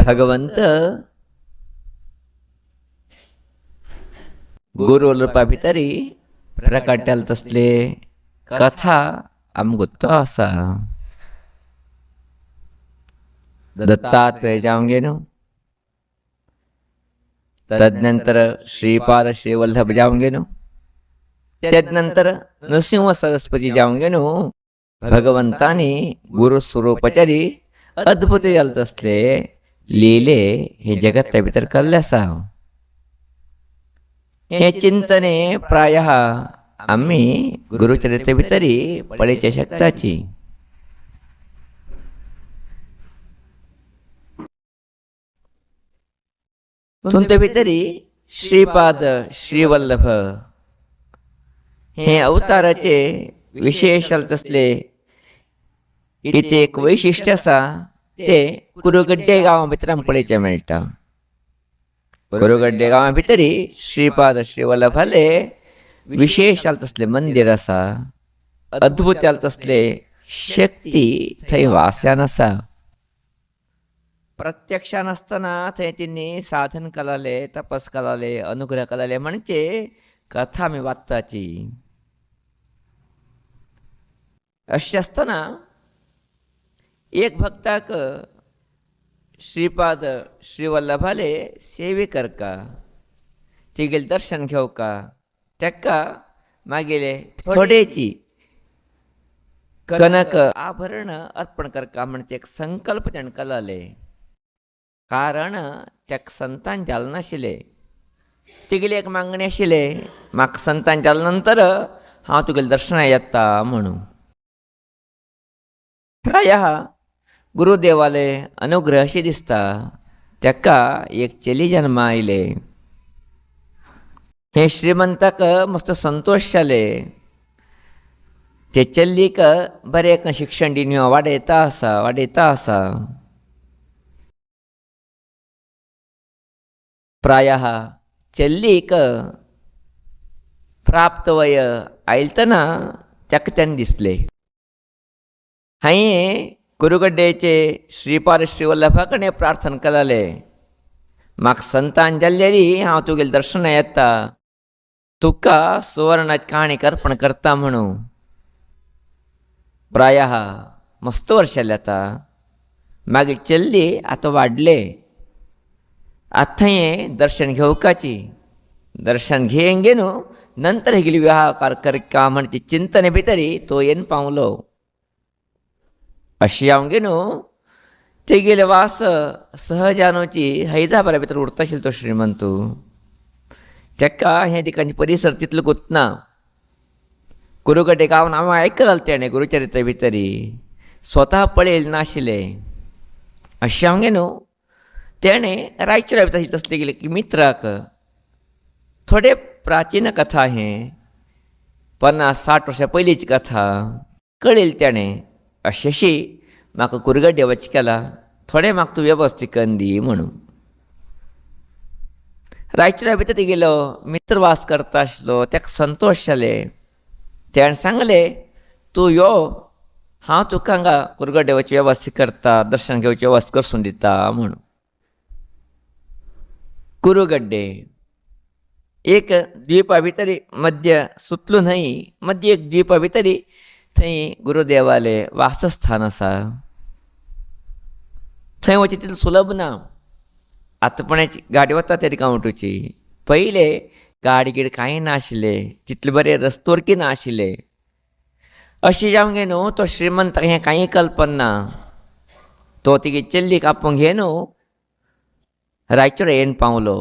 भगवंत गुरु रूपा भितरी प्रकट्याल तसले कथा आमगुत्तो असा. दत्तात्रेय जाऊन गेलो, तदनंतर श्रीपाद श्रीवल्लभ जाऊन गेलो, त्यानंतर नृसिंह सरस्वती जाऊन गेलो. भगवंताने गुरु स्वरूपचारी अद्भुत चालत असले लिहिले हे जगत भितर कल्ल्यासा. हे चिंतने प्रायः आम्ही गुरुचरित्र भितरी पळीच्या शक्ताची. तुमच्या भितरी श्रीपाद श्रीवल्लभ हे अवताराचे विशेष असले इथे एक वैशिष्ट्य असा ते कुरुगड्डे गावा भितर आमपळेचे मेळटा. कुरुगड्डे गावा भितरी श्रीपाद श्रीवल्लभाले विशेष चालत असले मंदिर असा, अद्भुत चालत असले शक्ती थंय वास्यान असा. प्रत्यक्ष नसताना थंय तिने साधन कलाले, तपस कलाले, अनुग्रह कलाले म्हणजे कथा मी वाचताची. अशी असताना एक भक्ताक श्रीपाद श्रीवल्लभाले सेवे कर का, तिगेले दर्शन घेऊ का, तेका मागेले थोडेची कनक आभरण अर्पण करका म्हणजे एक संकल्प त्यानं कलाले. कारण त्याक संतान जाल नाशिले, तिगेली एक मागणी आशिले म्हाका संतान जाल नंतर हांव तुगेले दर्शना येता म्हणून. प्रायः गुरुदेवाले अनुग्रह अशी दिसता तेका एक चली जन्म आयले. हे श्रीमंताक मस्त संतोष जाले. ते चल्लीक बरें शिक्षण दिवन वाडयता आसा. प्रायः चल्लीक प्राप्त वय आयलतना तेका तेन्ना दिसले हांवें कुरुगड्डेचे श्रीपाद श्रीवल्लभा कडेन प्रार्थना केलाले म्हाका संतान जाल्लेरी हांव तुगेलें दर्शना येता, तुका सुवर्णाची काणी अर्पण करता म्हणून. प्रायः मस्त वर्ष जाले आतां. मागीर चल्ली आतां वाडले. आतां थंय दर्शन घेवपाची. दर्शन घेवन गेलो नंतर हेगेली विवाह करता म्हणजे चिंतने भितरी तो येवन पावलो. अशी हांव गेलो तेगेले वास सहजानूची हैदराबादा भितर उरता आशिल्लो तो श्रीमंत. तेका हे ठिकाणी परिसर तितलो गुंतना. कुरुगड्डे गांवान हांव आयकलां तेणें गुरुचरित्रा भितरी, स्वता पळयलें नाशिल्ले. अशें हांव गेलो तेणें रायचुरा भितर तसले गेले की मित्राक थोडे प्राचीन कथा हे 50-60 वर्सां पयलींची कथा कळयली तेणें. अशी म्हाका कुरुगड्डे वच केला, थोडे म्हाका तूं वेवस्थीत करून दी म्हणून. रायचुरा भितर गेलो मित्र वास करता आशिल्लो ताका संतोश जाले. तेणें सांगले तूं यो हांव तुका हांगा कुरुगड्डे वचची वेवस्थीत करता, दर्शन घेवची वेवस्था करसून दिता म्हणून. कुरुगड्डे एक द्वीपा भितरी मध्य सुतलो न्हय मध्य एक द्वीपा भितरी थंय गुरुदेवाले वासस्थान आसा. थंय वचचें तितलें सुलभ ना. आतापणाची गाडी वता त्या कावंटूची. पयले गाडी गिडी कांय नाशिल्ले, तितले बरे रस्तोरकी नाशिल्ले. अशें जावं गे न्हू तो श्रीमंताक हें कांय कल्पना ना. तो तिगे चल्लीक आपोवंक घे न्हू रायचुरा येवन पावलो.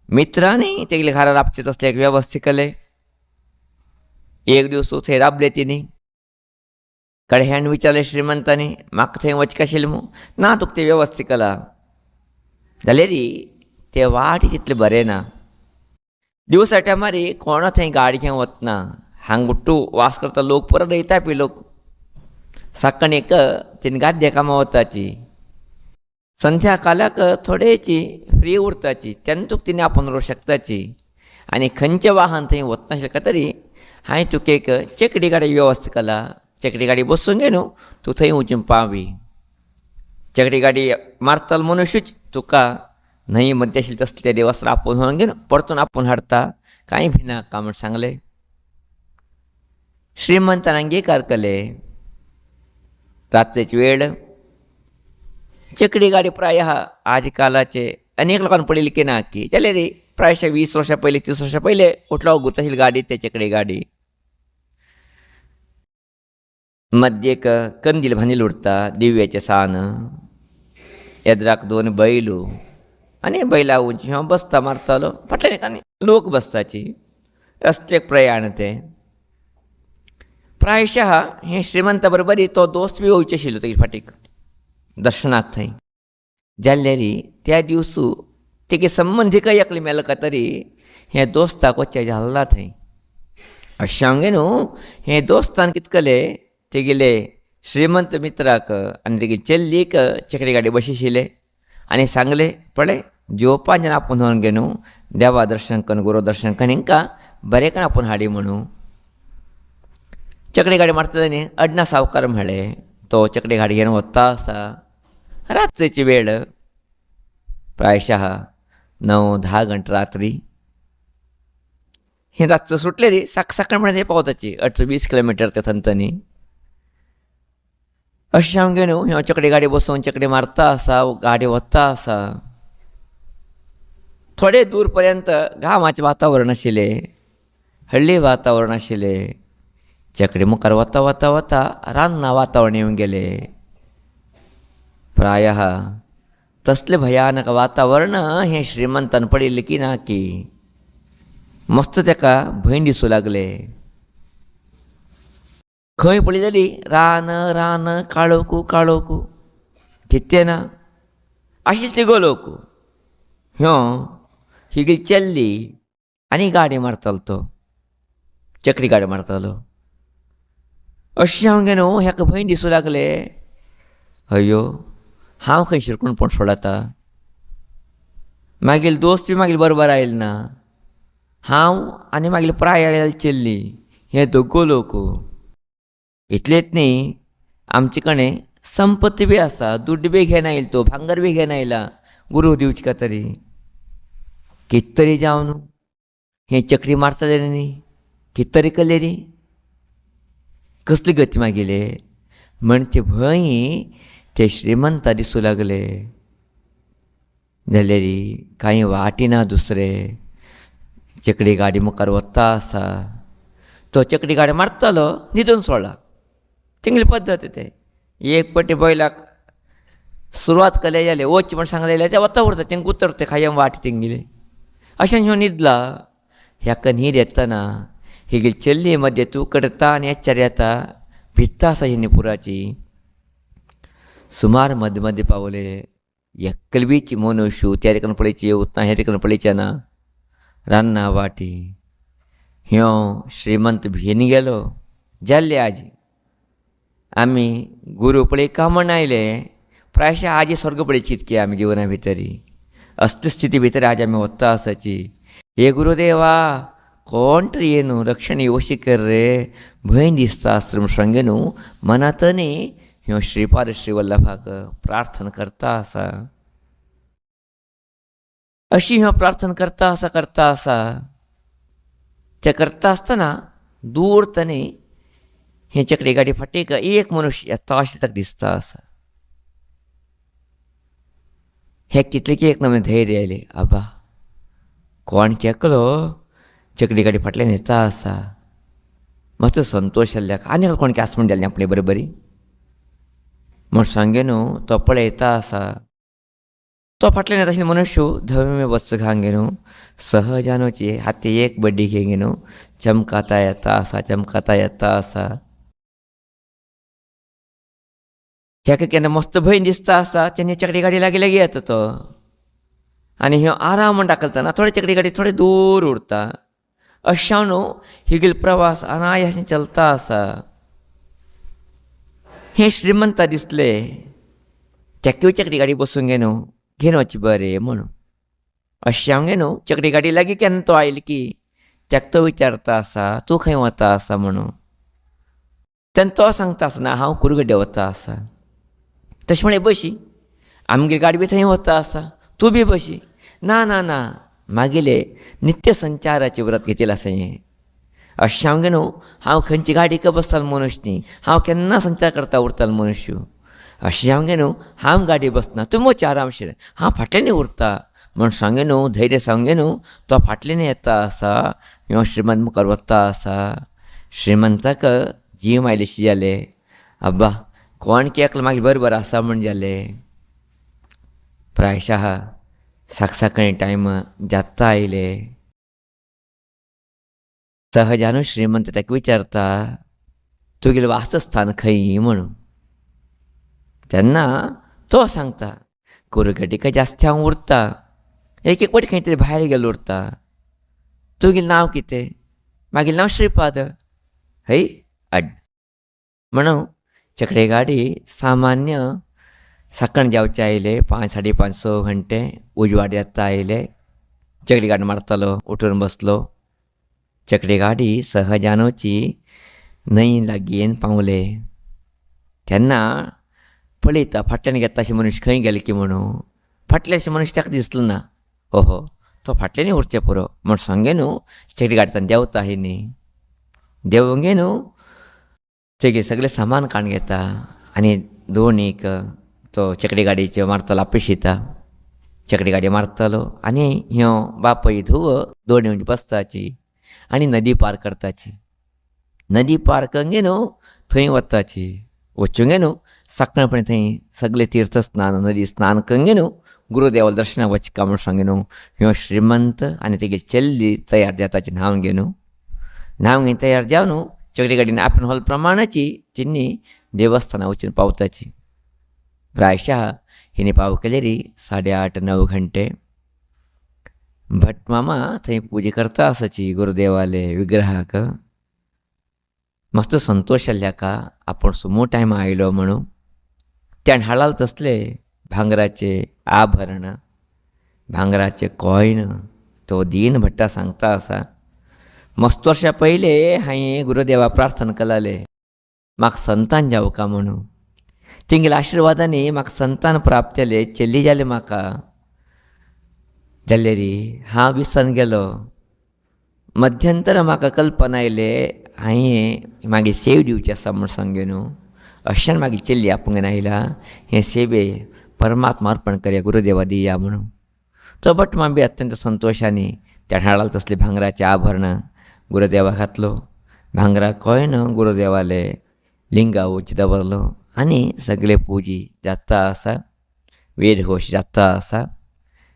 मित्रांनी तेगेले घरा राबचें तसलें एक वेवस्थीत केलें. एक दीस थंय राबले तिनी. कडेन विचारलें श्रीमंतांनी म्हाका थंय वचचें आशिल्लें मू. ना तुका तें वेवस्थीत केलां. जाल्यार ते वाट तितलें बरें ना. दिवसा टायमार कोणा थंय गाडी घेवन वतना. हांगुट्टू वास करता लोक परत रयता पळय लोक. सकाळीक तिने गाद्या कामां वताची. संध्याकाळाक थोडेची फ्री उरताची. तेन्ना तुका तिने आपोवन व्हरूंक शकताची. आनी खंयचें वाहन थंय वतना आशिल्लें तरी हांवें तुका एक चेकडी गाडी वेवस्थीत केला. चेकडी गाडी बसून घे न्हू तूं थंय वचून पावी. चकडी गाडी मारताल मनुष्यच तुका नाही मध्याशील तसले देवास आपण होऊन घेऊन परतून आपण हाडता कांय भिना का म्हण सांगले. श्रीमंतान अंगीकार केले. रात्रीची वेळ चकडी गाडी प्राय आज कालाचे अनेक लोकांना पडली की ना की चले रे प्रायशः 20 वर्षा पहिले 30 वर्षा पहिले कुठला गुतशील गाडी ते चकडी गाडी मध्ये एक कंदील बांधिल उडता दिव्याचे सान एद्राक 2 बैलू आणि बैला उंची बसता मारतालो फाटल्याने का लोक बसताची असले प्रयाण ते प्रायशः हे श्रीमंता बरोबर तो दोस्त बी वयचे आशिल्लो तेजे फाटीक दर्शनाक थंय जाल्ल्यारी त्या दिवसू तेगे संबंधीक एकले मेलो का तरी हे दोस्ताक वच्चे जाल्ला थंय. अशें हांगे न्हू हे दोस्तान कितें केलें तेगेले श्रीमंत मित्राक आनी तेगे चल्लीक चकडी गाडी बशिशिले आनी सांगले पळय जेवपा जेन्ना आपूण व्हरून गे न्हू देवा दर्शन करून गुरू दर्शन करून हिंकां बरें करून आपूण हाडी म्हणून. चकडी गाडी मारता न्ही अडना सावकार म्हळें तो चकडी गाडी घेवन वता आसा. रात्रेची वेळ प्रायशः 9-10 घंटा रात्री. हे रातचं सुटले रे सकाळ म्हणे पावताची 18-20 किलोमीटर ते थंतनी. अशें हांव न्हू हे चकडी गाडी बसोवन चकडी मारता आसा गाडी वता आसा. थोडे दूर पर्यंत घामाचें वातावरण आशिल्लें हळ्ळी वातावरण आशिल्लें. चकडी मुखार वता वता वता रान्नां वातावरण येवन गेलें. प्रायः तसलें भयानक वातावरण हें श्रीमंतान पडिल्लें की ना की मस्त ताका भंय दिसूं लागलें. खंय पळय जाली रान रान काळोकू काळोकू कितें ना अशीच ती गोलोक ह्यो ही गेली चल्ली आनी गाडी मारतालो तो चकडी गाडी मारतालो. अशें हांव गे न्हू हेका भंय दिसूं लागलें अयो हांव खंय शिरकून पण सोडता. मागीर दोस्त बी मागीर बरोबर आयले ना. हांव आनी मागीर प्राय आयले चल्ली हे दोगो लोक इतलेच न्ही आमचे कडेन संपत्ती बी आसा दूड बी घेवन आयला तो भांगर बी घेवन आयला गुरू दिवचे का तरी कित तरी जावन न्हू हे चकडी मारतले न्ही कित तरी केले रे कसली गती मागिले म्हण ते भंय ते श्रीमंता दिसूं लागले. जाल्यार कांय वाटी ना दुसरे चकडी गाडी मुखार वता आसा. तो चकडी गाडी मारतालो न्हिदून सोडला तेंगली पद्दत ते एक पटी बैलाक सुरवात केले जाल्यार वच म्हण सांगले जाल्यार ते वता उरता तेंका उतरते खायम वाट तेंगेली. अशें ह्यो न्हिदला ह्याका न्हीद येतना ही गेली चल्ली मध्ये तूं कडता आनी एच्चार येता भित्ता आसा ही पुराची. सुमार मध्य मध्य पावले एकलबीची मनुष्य त्या ठिकाणी पळयची येवत ना हे ठिकाणी पळयचे ना रान्ना वाटी ह्यो श्रीमंत भियेन गेलो. जाल्ले आजी आमी गुरू पळय का म्हण आयले प्रायशः आजी स्वर्ग पळयची इतकी आमी जिवना भितरी असली स्थिती भितर आज आमी वता आसाची. हे गुरुदेवा कोण तरी ये न्हू रक्षण येवशी कर रे भंय दिसता आश्रम श्रंगे न्हू मनात न्ही ह्यो श्रीपाद श्रीवल्लभाक प्रार्थना करता आसा. अशी ह्यो प्रार्थना करता आसा ते करता आसतना दूर तनी हे चकडी गाडी फाटीक एक मनुष्य येता अशें ताका दिसता आसा. हे कितले की एक नवें धैर्य आयलें आबा कोण केकलो चकडी गाडी फाटल्यान येता आसा. मस्त संतोश जाल्ल्याक आनी कोण आस म्हण जाल्लें आपले बरोबरी म्हण सांगे न्हू तो पळयता आसा. तो फाटल्यान येता आशिल्लो मनुष्य धवे वस्त्र घांगे न्हू सहजानूची हाती एक बड्डी घेंगे न्हू चमकाता येता आसा. ह्याका केन्ना मस्त भंय दिसता आसा तेन्ना चकडी गाडी लागीं येता तो आनी ह्यो आराम म्हण दाखयतना थोडी चकडी गाडी थोडे दूर उरता. अशें न्हू ही गेल प्रवास अनायासें चलता आसा. हे श्रीमंता दिसले तेका चकडी गाडी बसूंक गे न्हू घेवन वचचें बरें म्हणून. अशें हांव गे न्हू चकडी गाडी लागीं केन्ना तो आयलो की तेका तो विचारता आसा तूं खंय वता आसा म्हणून. तेन्ना तो सांगता आसतना हांव कुरगड्डे वता आसा. तशें म्हळें बशी आमगे गाडी बी थंय वता आसा, तूं बी बशी. ना ना ना, मागेले नित्य संचाराचें व्रत घेतिलां आसा हें. अशें हांव न्हू, हांव खंयची गाडीक बसतालो मनुश्य न्ही, हांव केन्ना संचार करता उरतालो मनुश्य. अशें हांव न्हू, हांव गाडी बसना, तूं मोच आरामशीर, हांव फाटल्यान उरता म्हूण सांगे न्हू, धैर्य सांगे न्हू, तो फाटल्यान येता आसा, ह्यो श्रीमंत मुखार वता आसा. श्रीमंताक जीव आयलेशी जाले, अब्बा कोण केकलो मागीर बरोबर आसा म्हूण जालें. प्रायशः साकसाकणी टायम जाता आयले. सहजानूच श्रीमंत ताका विचारता, तुगेलें वासस्थान खंय म्हणून. तेन्ना तो सांगता, कुरगडीक जास्ती हांव उरता, एक एक फावटी खंय तरी भायर गेलो उरता. तुगेलें नांव कितें? मागेलें नांव श्रीपाद. हय अड म्हणून चकडे गाडी सामान्य साकण जावचे आयले 5-5:30 6 घंटे उजवाड येता आयले. चकडी गाडी मारतालो, उठून बसलो. चकडी गाडी सहजानूची न्हंय लागीं पावले. तेन्ना पळयता फाटल्यान घेता अशें मनीस खंय गेले की म्हणून. फाटले अशें मनीस ताका दिसलो ना. ओहो, तो फाटल्यान उरचें पुरो म्हूण सांगे न्हू, चकडी गाडीतल्यान देंवता ही न्ही. देंवगे न्हू, तेगे सगळें सामान काडून घेता आनी दोनीक तो चकडी गाडयेचेर मारतालो आपयशिता. चकडी गाडी मारतालो आनी ह्यो बापय धुव दोन येवन बसताची आनी नदी पार करताची. नदी पार कंगे न्हू थंय वताची. वचूंगे न्हू सकाळपणे थंय सगळे तीर्थ स्नान नदी स्नान कंगे न्हू गुरुदेवाला दर्शनाक वचका म्हूण सांगे न्हू. ह्यो श्रीमंत आनी तेगे चल्ली तयार जाताची न्हांवन घे न्हू. न्हांवन घेवन तयार जावन न्हू चकडी गाडीन आपण हॉल प्रमाणाची तिन्नी देवस्थाना वचून पावताची. प्रायशः हिने पाव केलेरी 8:30-9 घंटे. भट मामा थंय पुजा करता आसाची गुरुदेवाले विग्रहाक. मस्त संतोश जाल्ल्याका आपूण सुमो टायम आयलो म्हणून. त्यान हाडलाले तसले भांगराचे आभरण, भांगराचे कॉयन तो दीन भट्टा सांगता आसा. मस्त वर्षा पयले हांवें गुरुदेवा प्रार्थना केलाले म्हाका संतान जावका म्हणून. तेंगेल्या आशिर्वादांनी म्हाका संतान प्राप्त जाले, चेल्ली जाले म्हाका. जाल्यारी हांव विसरून गेलो. मध्यंतर म्हाका कल्पना आयले हांवें मागीर सेव दिवची आसा म्हूण सांगे न्हू. अशें मागीर चेल्ली आपूण आयला हें सेवे परमात्मा अर्पण करया गुरुदेवा दिया म्हणून. तो भट मामा बी अत्यंत संतोशानी त्या हाडाला तसले भांगराचे आभरण गुरुदेवा घातलो. भांगरा कॉयन गुरुदेवाले लिंगा उंच दवरलो आनी सगळे पुजी जाता आसा. वेद घोश जाता आसा.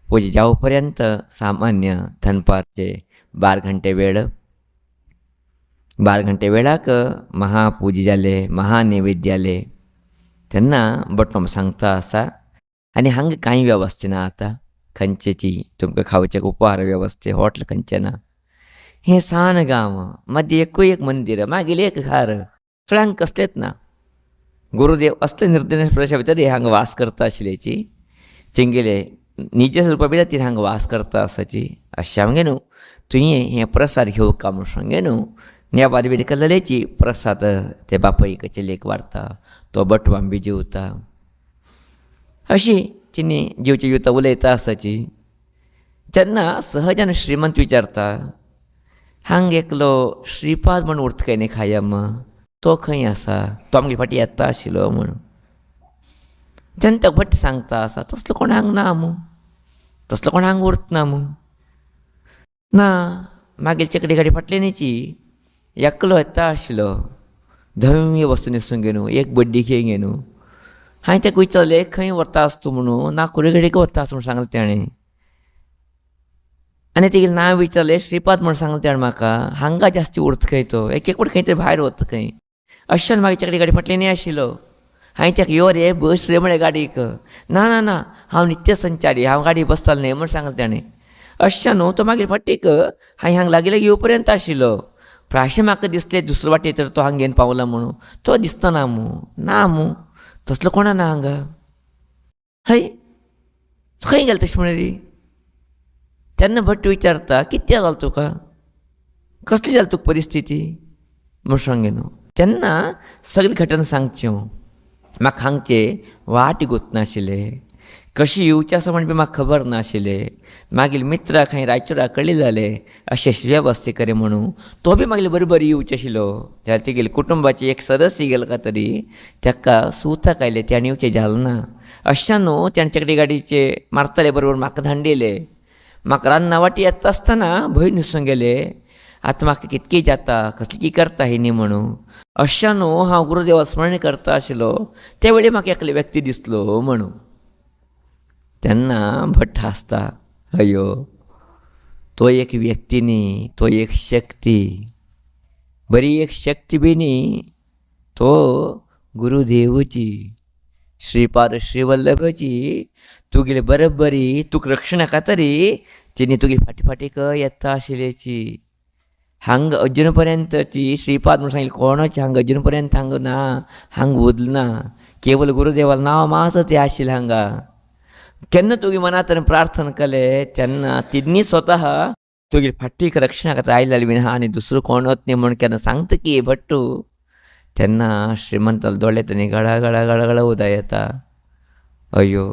पुजा जावं पर्यंत सामान्य दनपारचे 12 घंटे वेळ. 12 घंटे वेळाक महापुजी जाले, महानैवेद्य जाले. तेन्ना भट मामा सांगता आसा आनी हांगा कांय वेवस्था ना आतां खंयचेची तुमकां खावचें उपहार वेवस्थे हॉटेल खंयचें ना. हें सान गांव मदीं एकूय एक मंदीर मागीर एक घर चडांक कसलेंच ना. गुरुदेव असले निर्दय प्रदेशा भितर हांगा वास करता आशिल्लेची. तेंगेले निज स्वरुपा भितर ती हांगा वास करता आसाची. अशें हांवें न्हू तुवें हें प्रसाद घेवका म्हूण सांगे न्हू. नेवाद बी केल्लेची प्रसाद ते बापयक चेलेक वारता. तो भटवाम बी जेवता. अशी तिणी जेवची जेवता उलयता आसाची. तेन्ना सहजान श्रीमंत विचारता, हांगा एकलो श्रीपाद म्हूण उरता काय न्ही खायम, तो खंय आसा? तो आमगे फाटीं येता आशिल्लो म्हणून. तेन्ना तो भट सांगता आसा तसलो कोण हांगा ना मू, तसलो कोण हांगा उरता ना मू. ना मागीर चकडी गाडी फाटल्यानची एकलो येता आशिल्लो. धव्य वस्तू न्हेसून घे न्हू, एक बड्डी खेळ घे न्हू. हांवें ताका विचारलें खंय वता आस तूं म्हणून. ना कुरेगडेक वता आस म्हूण सांगलें ताणें. आनी तेगेलें नांव विचारलें, श्रीपाद म्हूण सांगलें ताणें म्हाका. हांगा जास्ती उरता खंय तो, एक एक फावटी खंय तरी भायर वता खंय. अशें मागीर चकडी गाडी फाटल्यान आशिल्लो. हांवें ताका यो रे बस रे म्हळें गाडयेक. ना ना ना हांव नित्य संचारी, हांव गाडी बसतालो न्ही म्हूण सांगलें ताणें. अशें न्हू तो मागीर फाटीक हांवें हांगा लागीं लागीं येवं पर्यंत आशिल्लो. पूण अशें म्हाका दिसलें दुसरे वाटेन तर तो हांगा घेवन पावला म्हणून. तो दिसतना मू, ना मू तसलो कोणा ना हांगा. हय खंय गेलो तशें म्हण रे. तेन्ना भट विचारता कितें जालें तुका, कसली जाली तुका परिस्थिती म्हूण सांगे न्हू. तेन्ना सगळी घटना सांगच्यो. म्हाका हांगचे वाट गुंतनाशिल्ले. कशी येवचें आसा म्हण बी म्हाका खबर नाशिल्लें. मागीर मित्रा खंय रायचुरा कळिल्लें जालें अशें वेवस्थे करे म्हणून तो बी मागीर बरोबर येवचो आशिल्लो. त्या तेगेले कुटुंबाची एक सदस्य गेलो काय तरी ताका सुताक आयलें तेणें येवचें जालें ना. अशें न्हू तेणें चेकडी गाडयेचे मारताले बरोबर म्हाका धाडलेले. म्हाका रान्ना वाटी येता आसतना भंय न्हिसून गेले. आतां म्हाका कितकी जाता कसली करता ही न्ही म्हणून अशें न्हू हांव गुरुदेवा स्मरण करता आशिल्लो त्या वेळी म्हाका एकलो व्यक्ती दिसलो म्हणून. तेन्ना भट हांसता, अयो तो एक व्यक्ती न्ही, तो एक शक्ती, बरी एक शक्ती बी न्ही, तो गुरुदेवची श्रीपाद श्रीवल्लभची तुगेली बरोबरी तुका रक्षणा खातीर तिणी तुगे फाटी फाटीक येता आशिल्ल्याची. हांग अजून पर्यंतची श्रीपाद म्हणून सांगिल्लें कोणाचें हांगा अजून पर्यंत हांगा ना, हांगा उरलें ना. केवल गुरुदेवाल नांव मात तें आशिल्लें हांगा. केन्ना तुगे मनांतल्यान प्रार्थना केलें तेन्ना तिनी स्वता तुगे फाटीक रक्षणा खातीर आयलेली बीन आहा आनी दुसरो कोणच न्ही म्हूण केन्ना सांगता की भट्टू तेन्ना श्रीमंताल दोळ्यांतल्यान गळा गळा गळा गळा उदक येता. अयो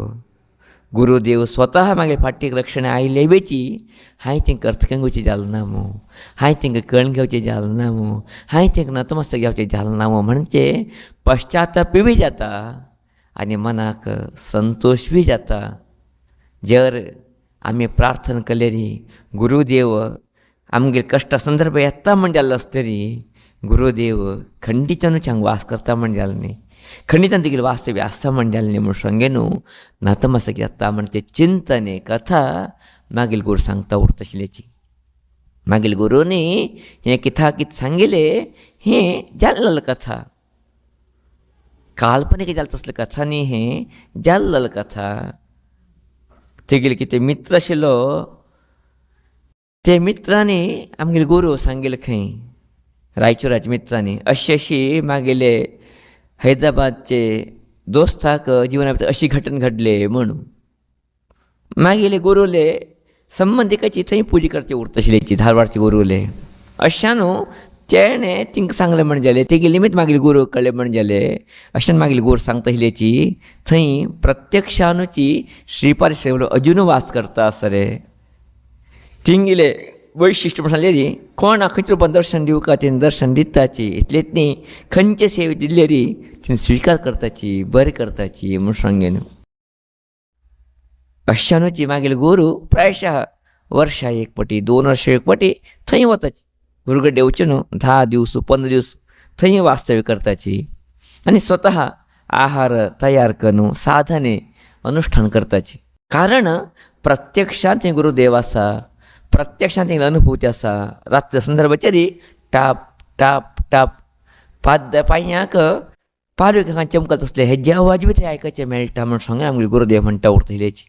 गुरुदेव स्वता मागीर फाटीक रक्षणा आयले बेची हांवें तेंकां अर्थक्यांक घेवचें जालें ना मू, हांवें तेंकां कळण घेवचें जालें ना मू, हांवें तेंकां नतमस्तक घेवचें जालें ना मू म्हणजे पश्चाताप बी जाता आनी मनाक संतोश बी जाता. जर आमी प्रार्थना केलेली गुरुदेव आमगे कश्टा संदर्भ येता म्हण जाल्लो आसतरी गुरुदेव खंडितानूच हांगा वास करता म्हण जालें न्ही, खंडितान तुगेले वास्तव्य आसा म्हण जालें न्ही म्हूण सांगे न्हू नतमस्तक जाता म्हण तें चिंतन कथा मागील गुरू सांगता उरता आशिल्ल्याची. मागील गुरूनी हें कित्या कितें सांगिल्लें हें जाल्लें कथा, काल्पनीक जालें तसलें कथा न्ही, हें जाल्लें कथा. तेगेले कितें मित्र आशिल्लो ते मित्रांनी आमगेले गुरू सांगिल्लें खंय रायचुराच्या मित्रांनी अशी मागेले हैदराबादचे दोस्ताक जिवना भितर अशी घटना घडले म्हणून. मागीर गुरुले संबंधिकाची थंय पुजा करचे उरता आशिल्ल्याची धारवाडचे गुरुले. अशें न्हू तेणें तिंकां सांगलें म्हण जालें तेगे निमित्त मागीर गुरू कळ्ळें म्हण जालें. अशें मागीर गुरू सांगता आशिल्ल्याची थंय प्रत्यक्षानुची श्रीपाद श्रीवल्लभ अजून वास करता आसा रे. तिंगेले वैशिश्ट म्हण सांगलेली कोणाक खंयच्या रुपान दर्शन दिवका तेणें दर्शन दिताची इतलेंच न्ही खंयचे सेवे दिल्ले री तिणें स्विकार करताची बरें करताची म्हूण सांगेन. अशानुची मागीर गुरू प्रायशः वर्सा एक पाटी 2 वर्सां एक पाटी थंय वताची. गुरुकडेन देंवचें न्हू 10 दीस 15 दीस थंय वास्तव्य करताची आनी स्वता आहार तयार करून साधने अनुश्ठान करताची. कारण प्रत्यक्षांत थंय गुरुदेव आसा, प्रत्यक्षांत तेंगे अनुभूती आसा. रात्र संदर्भाचेर टाप टाप टाप पांयांक पालवेकां चमकत आसले हेजे आवाज बी थंय आयकचे मेळटा म्हूण सांगलें आमगे गुरुदेव म्हणटा उरता इलेची.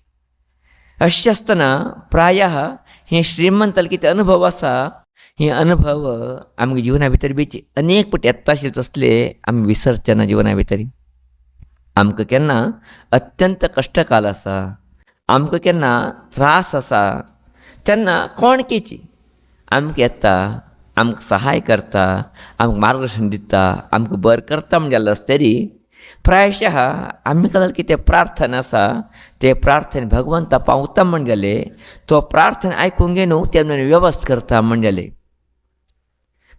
अशें आसतना प्रायः हे श्रीमंताल कितें अनुभव आसा हे अनुभव आमगे जिवना भितर बीच अनेक पटी येता आशिल्ले तसले आमी विसरचे ना. जिवना भितर आमकां केन्ना अत्यंत कश्टकाल आसा, आमकां केन्ना त्रास आसा तेन्ना कोणकेची आमकां येता, आमकां सहाय करता, आमकां मार्गदर्शन दिता, आमकां बरें करता म्हण जाल्लो आसतरी प्रायशः आमी खातीर कितें प्रार्थना आसा ते प्रार्थने भगवंता पावता म्हण जालें तो प्रार्थना आयकूंक गे न्हू तेन्ना वेवस्था करता म्हण जालें.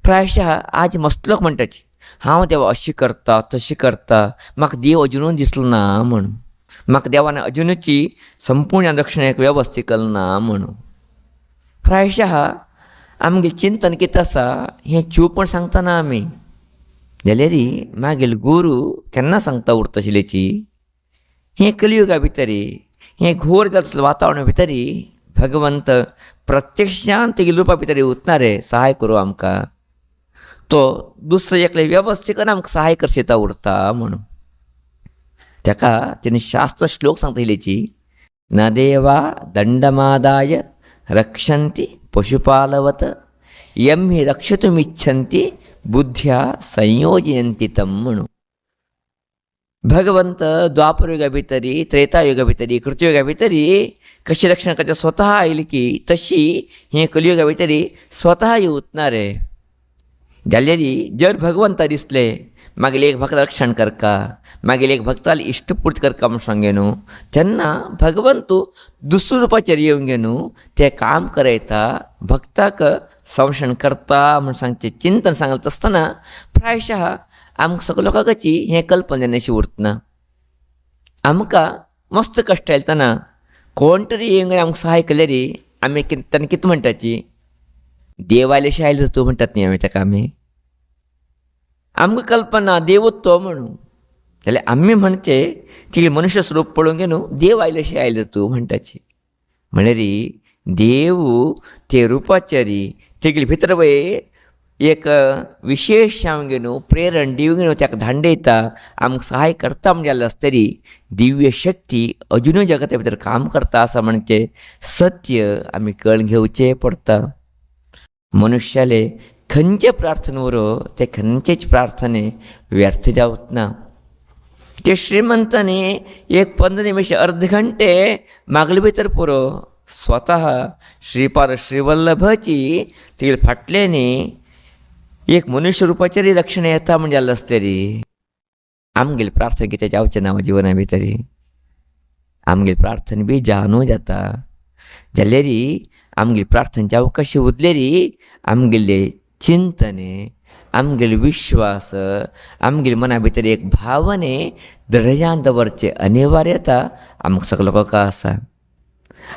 प्रायशः आज मस्त लोक म्हणटाची हांव देवा अशी करता तशी करता म्हाका देव अजुनूच दिसलो ना म्हणून, म्हाका देवान अजुनूची संपूर्ण रक्षणाक वेवस्था केलो ना म्हणून. प्रायशः आमगे चिंतन कितें आसा हें चूक म्हण सांगतना आमी जाल्यार मागीर गुरू केन्ना सांगता उरता आशिल्ल्याची हें कलियुगा भितर हें घोर जातलें वातावरणा भितर भगवंत प्रत्यक्षान तेगे रुपा भितर उरता रे सहाय करूं आमकां. तो दुसरो एकले वेवस्थीत करून आमकां सहाय करता उरता म्हणून. ताका तेणें शास्त्र श्लोक सांगता आशिल्ल्याची न देवा दंडमादाय रक्षन्ति पशुपालवत यम हि रक्षतुमिच्छन्ति बुद्ध्या संयोजयन्ति तं म्हणून. भगवंत द्वापरयुगा भितर त्रेतायुगा भितर कृतयुगा भितर कशी रक्षण करता स्वता आयली की तशी हे कलियुगा भितर स्वता येवतना रे. जाल्यार जर भगवंता दिसले मागील एक भक्त रक्षण करका, मागील एक भक्ताला इष्टपूर्ती करका म्हणून सांगे न्हू, तेन्ना भगवंतू दुसऱ्या रूपाचेर येवंक न्हू ते काम करयता, भक्ताक संरक्षण करता म्हूण सांगचे चिंतन सांगत आसतना प्रायशः आमकां सगळ्या लोकांची हें कल्पनेन अशी उरतना. आमकां मस्त कश्ट येतना कोण तरी येवंक आमकां सहाय केले रे, आमी तेन्ना कितें म्हणटाची, देव आयलेशें आयले तूं म्हणटात न्ही आमी ताका. आमकां कल्पना देवूच तो म्हणून, जाल्यार आमी म्हणचे ती मनुश्य स्वरूप पळोवंक न्हू, देव आयलेशें आयले तूं म्हणटाची. म्हळ्यार देव ते रुपाचेरी तेगेले भितर वय एक विशेश जावंक न्हू प्रेरण दिवंक न्हू ताका धांडयता, आमकां सहाय करता म्हणजे जाल्यार आसतरी दिव्य शक्ती अजुनूय जगता भितर काम करता आसा म्हणचे सत्य आमी कळून घेवचें पडटा. मनुश्याले खंयचे प्रार्थना वरो ते खंयचेच प्रार्थने व्यर्थ जावच ना. ते श्रीमंतांनी एक 15 निमिष अर्ध घंटे मागले भितर पुरो स्वता श्रीपाद श्रीवल्लभाची तेगेले फाटल्यानी एक मनुष्य रुपाचेर लक्षण येता म्हणजे जाल्यार आसतरी आमगेली प्रार्थना कितें जावचें ना जिवना भितर. आमगेली प्रार्थना बी जावनू जाता जाल्यार आमगेली प्रार्थना जावं कशी उरलेली आमगेले चिंतने, आमगेले विश्वास, आमगेले मना भितर एक भावने दर्यान दवरचे अनिवार्यता आमकां सगळ्या लोकांक आसा.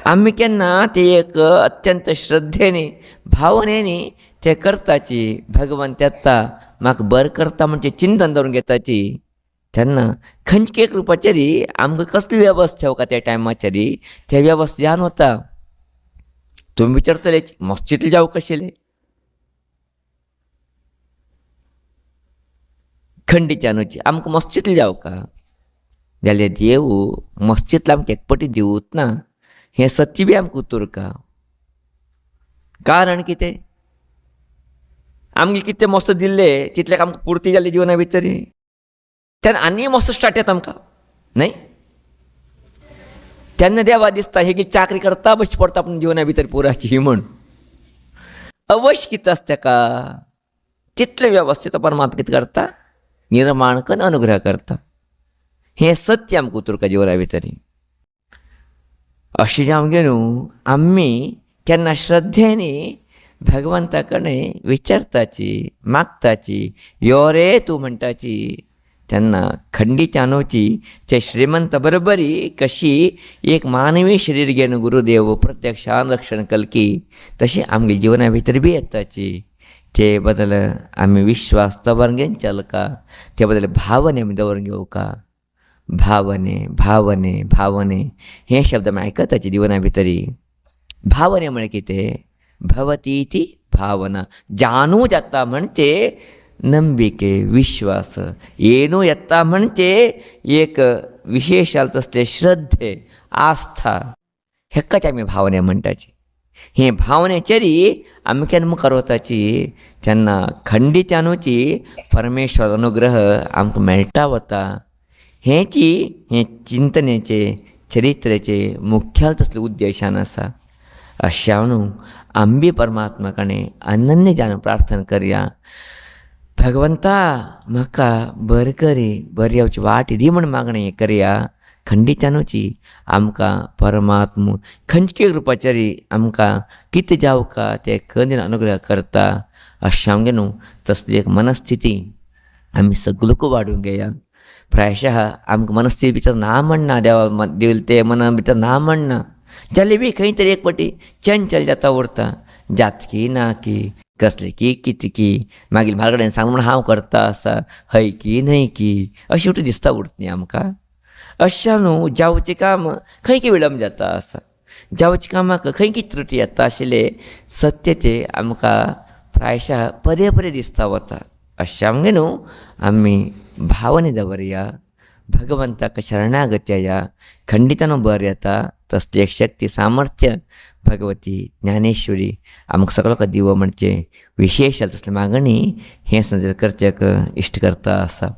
आमी केन्ना ते एक अत्यंत श्रद्धेनी भावनेनी ते करताची, भगवंत येता म्हाका बरें करता म्हणजे चिंतन दवरून घेताची, तेन्ना खंयचे एक रुपाचेरी आमकां कसली वेवस्था ठेवका त्या टायमाचेरी ते वेवस्था जावन वता. तुमी विचारतले मस्जिदील जावं कशेले, खंडीच्यानूची आमकां मस्जिदील जावका, जाल्यार देव मस्जिदला आमकां एकपटी दिवूच ना. हें सत्य बी आमकां उतरका. कारण कितें, आमगे कितें मस्त दिल्ले तितलें आमकां पुर्ती जालें जिवना भितर, तेन्ना आनी मस्त स्टार्ट येता आमकां न्हय. तेन्ना देवा दिसता हे चाकरी करता बशी पडटा पूण जिवना भितर पुराची म्हूण. अवश्य कितें आसता ताका तितलें वेवस्थीत परमात्मा कितें करता, निर्माण करून अनुग्रह करता. हें सत्य आमकां उतरका जिवना भितर. अशें जावंक न्हू आमी केन्ना श्रद्धेनी भगवंता कडेन विचारताची, मागताची, यो रे तूं म्हणटाची, तेन्ना खंडीच्यानूची ते श्रीमंत बरोबरी कशी एक मानवी शरीर घेवन गुरुदेव प्रत्यक्षान रक्षण कलकी तशी आमगे जिवना भितर बी येताची. ते बदल आमी विश्वास दवरून घेवन चलका, ते बदल भावने आमी दवरून घेवका. भावने भावने भावने हे शब्द आमी आयकताचे जिवना भितर. भावने म्हळ्यार कितें, भवती ती भावना, जानू जाता म्हणजे ನಂಬಿಕೆ, ವಿಶ್ವಾಸ, ಏನೂ ಎತ್ತ म्हणचे एक विशेष तसले श्रद्धे, आस्था हेकाच आमी भावने म्हणटाची. हे भावनेचेरी आमी केन्ना मुखार वताची तेन्ना खंडीच्यानूची परमेश्वर अनुग्रह आमकां मेळटा वता. हे चिंतनेचे चरित्रेचे मुख्याल तसले उद्देशान आसा. अशानू आमी परमात्मा कडेन अनन्य जावन प्रार्थना करया, भगवंता म्हाका बरें करी, बरी येवची वाट दी म्हूण मागणें करया. खंडीच्यानूची आमकां परमात्मा खंयचे रुपाचेरी आमकां कितें जावका ते खंय अनुग्रह करता. अशें आमगे न्हू तसली एक मनस्थिती आमी सगळ्यांक वाडूंक घेया. प्रायशः आमकां मनस्थिती भितर ना म्हणना, देवा दिल ते मना भितर ना म्हणना, जाल्यार बी खंय तरी एक पाटी चंचल जाता उरता. जातकी ना की, कसले की कितें की, मागीर म्हाजे कडेन सांग म्हूण हांव करता आसा, हय की न्हय की, अशें उठून दिसता उरता न्ही आमकां. अशें न्हू जावचें काम खंय की विलंब जाता आसा, जावच्या कामाक खंय की त्रुटी येता आशिल्ले सत्य ते आमकां प्रायशः पदे पदे दिसता वता. अशें आमगे न्हू आमी भावने दवरया, भगवंताक शरणागत्या, खंडितान बरें येता तसली एक शक्ती सामर्थ्य भगवती ज्ञानेश्वरी आमकां सगळ्यांक दिवं म्हणचे विशेश तसले मागणी हें सगळें करचेक इश्ट करता आसा.